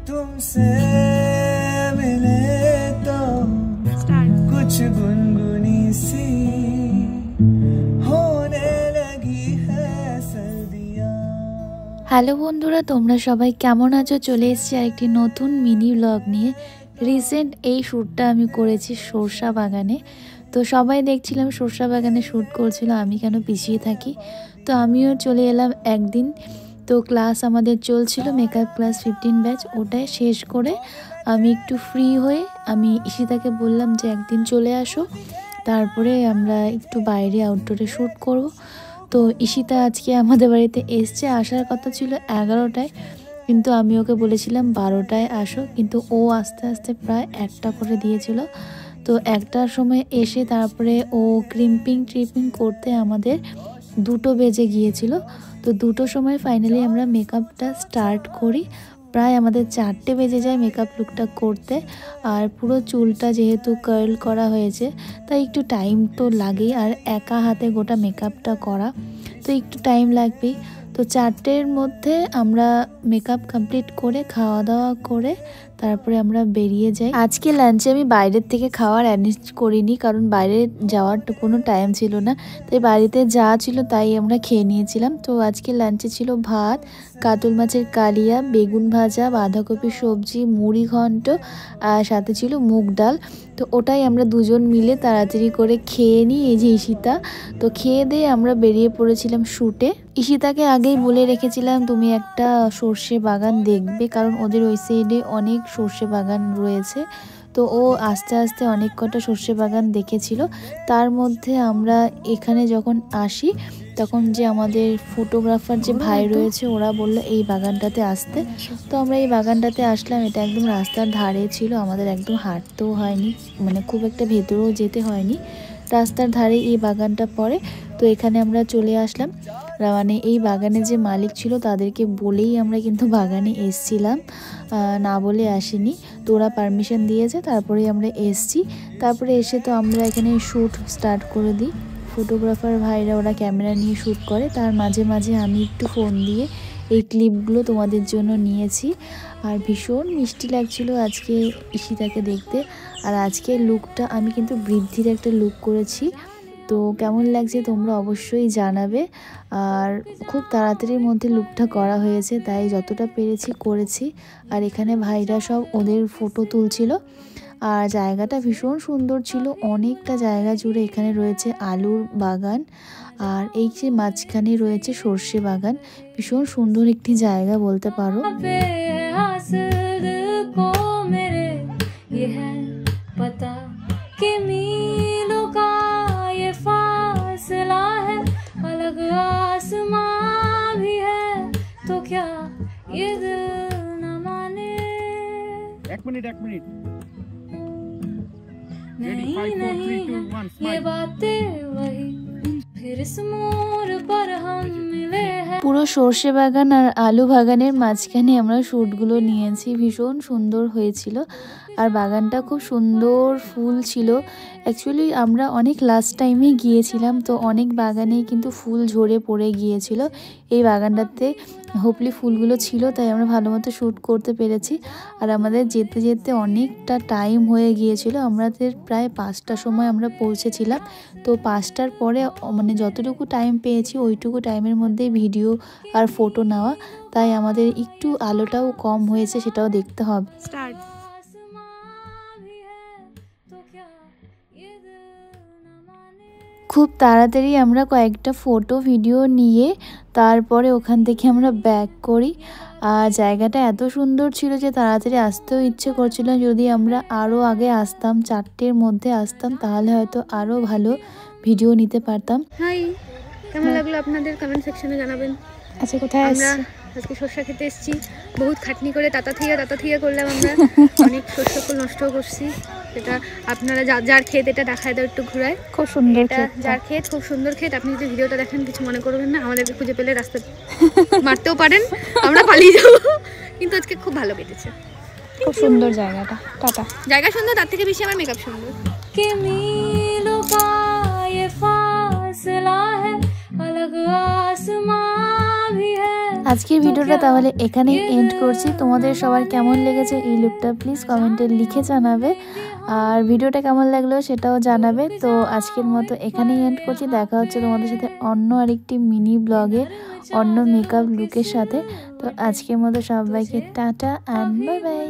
तुमसे मिले तो कुछ गुनगुनी सी होने लगी है सर्दियाँ। হ্যালো বন্ধুরা, তোমরা সবাই কেমন আছো? চলে এসেছি আরেকটি নতুন মিনি ব্লগ নিয়ে। রিসেন্ট এই শ্যুটটা আমি করেছি সরষা বাগানে। তো সবাই দেখছিলাম সরষা বাগানে শ্যুট করছিল, আমি কেন পিছিয়ে থাকি। তো আমিও চলে এলাম একদিন। তো ক্লাস আমাদের চলছিল, মেকআপ ক্লাস 15 ব্যাচ। ওটাই শেষ করে আমি একটু ফ্রি হয়ে আমি ঈশিতাকে বললাম যে একদিন চলে আসো, তারপরে আমরা একটু বাইরে আউটডোরে শ্যুট করব। তো ঈশিতা আজকে আমাদের বাড়িতে এসছে, আসার কথা ছিল 11টায়, কিন্তু আমি ওকে বলেছিলাম 12টায় আসো, কিন্তু ও আস্তে আস্তে প্রায় 1টা করে দিয়েছিল। তো 1টার সময় এসে তারপরে ও ক্রিম্পিং করতে আমাদের 2টো বেজে গিয়েছিল। তো 2টোর সময় ফাইনালি আমরা মেকআপটা স্টার্ট করি। প্রায় আমাদের 4টে বেজে যায় মেকআপ লুকটা করতে। আর পুরো চুলটা যেহেতু কার্ল করা হয়েছে তাই একটু টাইম তো লাগেই, আর একা হাতে গোটা মেকআপটা করা তো একটু টাইম লাগবেই। তো 4টের মধ্যে আমরা মেকআপ কমপ্লিট করে খাওয়া দাওয়া করে তারপরে আমরা বেরিয়ে যাই। আজকে লাঞ্চে আমি বাইরের থেকে খাওয়ার অ্যারেঞ্জ করিনি, কারণ বাইরে যাওয়ার কোনো টাইম ছিল না, তাই বাড়িতে যা ছিল তাই আমরা খেয়ে নিয়েছিলাম। তো আজকে লাঞ্চে ছিল ভাত, কাতল মাছের কালিয়া, বেগুন ভাজা, বাঁধাকপি সবজি, মুড়ি ঘন্ট, আর সাথে ছিল মুগ ডাল। তো ওটাই আমরা দুজন মিলে তাড়াতাড়ি করে খেয়ে নিই। এই যে ঈশিতা, তো খেয়ে দিয়ে আমরা বেরিয়ে পড়েছিলাম শ্যুটে। ঈশিতাকে আগেই বলে রেখেছিলাম তুমি একটা সর্ষে বাগান দেখবে, কারণ ওদের ওই সাইডে অনেক সর্ষে বাগান রয়েছে। তো ও আস্তে আস্তে অনেক কটা সর্ষে বাগান দেখেছিল। তার মধ্যে আমরা এখানে যখন আসি তখন যে আমাদের ফটোগ্রাফার যে ভাই রয়েছে ওরা বললো এই বাগানটাতে আসতে। তো আমরা এই বাগানটাতে আসলাম। এটা একদম রাস্তার ধারে ছিল, আমাদের একদম হাঁটতেও হয়নি, মানে খুব একটা ভেতরেও যেতে হয়নি, রাস্তার ধারে এই বাগানটা পড়ে। তো এখানে আমরা চলে আসলাম। মানে এই বাগানে যে মালিক ছিল তাদেরকে বলেই আমরা কিন্তু বাগানে এসছিলাম, না বলে আসিনি। তো ওরা পারমিশন দিয়েছে, তারপরে আমরা এসছি। তারপরে এসে তো আমরা এখানে শ্যুট স্টার্ট করে দিই। ফটোগ্রাফার ভাইরা ওরা ক্যামেরা নিয়ে শ্যুট করে, তার মাঝে মাঝে আমি একটু ফোন দিয়ে এই ক্লিপগুলো তোমাদের জন্য নিয়েছি। আর ভীষণ মিষ্টি লাগছিল আজকে ঈশিতাকে দেখতে। আর আজকের লুকটা আমি কিন্তু বৃদ্ধির একটা লুক করেছি, তো কেমন লাগছে তোমরা অবশ্যই জানাবে। আর খুব তাড়াতাড়ির মধ্যে লুকটা করা হয়েছে, তাই যতটা পেরেছি করেছি। আর এখানে ভাইরা সব ওদের ফটো তুলছিল। আর জায়গাটা ভীষণ সুন্দর ছিল, অনেকটা জায়গা জুড়ে এখানে রয়েছে আলুর বাগান, আর এই যে মাঝখানে রয়েছে সর্ষে বাগান। ভীষণ সুন্দর একটি জায়গা বলতে পারো। एक मिनट नहीं नहीं ये बातें वही फिर इस मोड़ पर हम मिले हैं। পুরো সর্ষে বাগান আর আলু বাগানের মাঝখানে আমরা শ্যুটগুলো নিয়েছি, ভীষণ সুন্দর হয়েছিল। আর বাগানটা খুব সুন্দর ফুল ছিল। অ্যাকচুয়ালি আমরা অনেক লাস্ট টাইমে গিয়েছিলাম, তো অনেক বাগানেই কিন্তু ফুল ঝরে পড়ে গিয়েছিল। এই বাগানটাতে হোপলি ফুলগুলো ছিল, তাই আমরা ভালো মতো শ্যুট করতে পেরেছি। আর আমাদের যেতে যেতে অনেকটা টাইম হয়ে গিয়েছিল, আমাদের প্রায় 5টার সময় আমরা পৌঁছেছিলাম। তো 5টার পরে মানে যতটুকু টাইম পেয়েছি ওইটুকু টাইমের মধ্যেই ভিডিও আর ফটো নেওয়া, তাই আমাদের একটু আলোটাও কম হয়েছে, সেটাও দেখতে হবে। খুব তাড়াতাড়ি আমরা কয়েকটা ফটো ভিডিও নিয়ে তারপরে ওখান থেকে আমরা ব্যাক করি। আর জায়গাটা এত সুন্দর ছিল যে তাড়াতাড়ি আসতেও ইচ্ছে করছিল। যদি আমরা আরও আগে আসতাম, 4টের মধ্যে আসতাম, তাহলে হয়তো আরও ভালো ভিডিও নিতে পারতাম। হাই, কেমন লাগলো আপনাদের কমেন্ট সেকশনে জানাবেন। আচ্ছা, কোথায় আমরা আজকে সরষা খেতে এসেছি, বহুত খাটনি করে তাতা থিয়া করলাম আমরা, অনেক সরষা ফুল নষ্ট করছি। এটা আপনারা যার ক্ষেত এটা দেখায় দাও, একটু ঘুরায়। খুব সুন্দর এটা যার ক্ষেত, খুব সুন্দর ক্ষেত। আপনি যদি ভিডিওটা দেখেন কিছু মনে করবেন না, আমাদেরকে খুঁজে পেলে রাস্তা মারতেও পারেন, আমরা পালিয়ে যাবো। কিন্তু আজকে খুব ভালো কেটেছে, খুব সুন্দর জায়গাটা। টাটা। জায়গা সুন্দর, তার থেকে বেশি আমার মেকআপ সুন্দর। কে মিলো কা ये फासला है अलग आसमां भी है। আজকের ভিডিওটা তাহলে এখানেই এন্ড করছি। তোমাদের সবার কেমন লেগেছে এই লুকটা প্লিজ কমেন্টে লিখে জানাবে, আর ভিডিওটা কেমন লাগলো সেটাও জানাবে। তো আজকের মতো এখানেই এন্ড করছি, দেখা হচ্ছে তোমাদের সাথে অন্য আরেকটি মিনি ব্লগে অন্য মেকআপ লুকের সাথে। তো আজকের মতো সবাইকে টাটা অ্যান্ড বাই বাই।